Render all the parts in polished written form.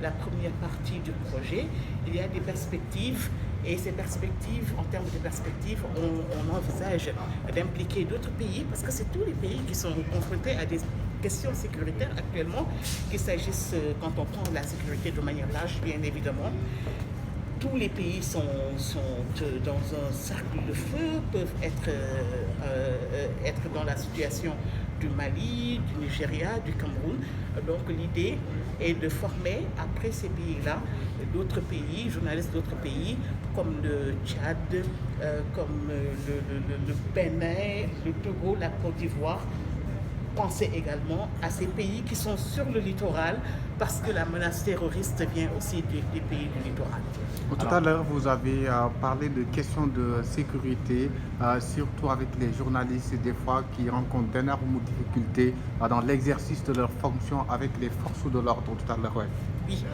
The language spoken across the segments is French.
la première partie du projet, il y a des perspectives. Et ces perspectives, en termes de perspectives, on envisage d'impliquer d'autres pays, parce que c'est tous les pays qui sont confrontés à des questions sécuritaires actuellement, qu'il s'agisse, quand on prend la sécurité de manière large, bien évidemment. Tous les pays sont dans un cercle de feu, peuvent être dans la situation du Mali, du Nigeria, du Cameroun. Donc l'idée est de former après ces pays-là d'autres pays, journalistes d'autres pays, comme le Tchad, comme le Bénin, le Togo, la Côte d'Ivoire. Pensez également à ces pays qui sont sur le littoral, parce que la menace terroriste vient aussi des pays du littoral. Tout à l'heure, vous avez parlé de questions de sécurité, surtout avec les journalistes, des fois qui rencontrent d'énormes difficultés dans l'exercice de leurs fonctions avec les forces de l'ordre tout à l'heure. Ouais. Oui,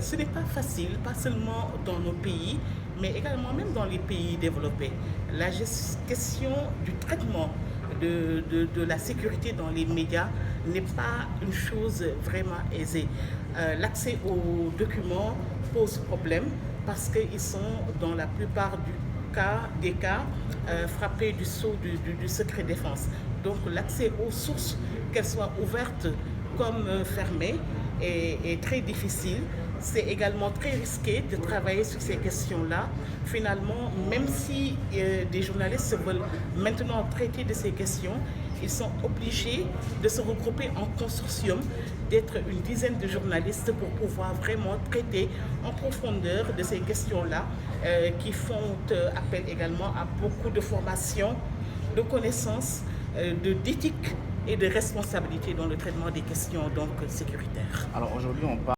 ce n'est pas facile, pas seulement dans nos pays, mais également même dans les pays développés. La question du traitement de la sécurité dans les médias n'est pas une chose vraiment aisée. L'accès aux documents pose problème parce qu'ils sont dans la plupart des cas frappés du sceau du secret défense. Donc l'accès aux sources, qu'elles soient ouvertes comme fermées, est très difficile. C'est également très risqué de travailler sur ces questions-là. Finalement, même si des journalistes veulent maintenant traiter de ces questions, ils sont obligés de se regrouper en consortium, d'être une dizaine de journalistes pour pouvoir vraiment traiter en profondeur de ces questions-là, qui font appel également à beaucoup de formation, de connaissances, d'éthique et de responsabilité dans le traitement des questions donc sécuritaires. Alors aujourd'hui, on parle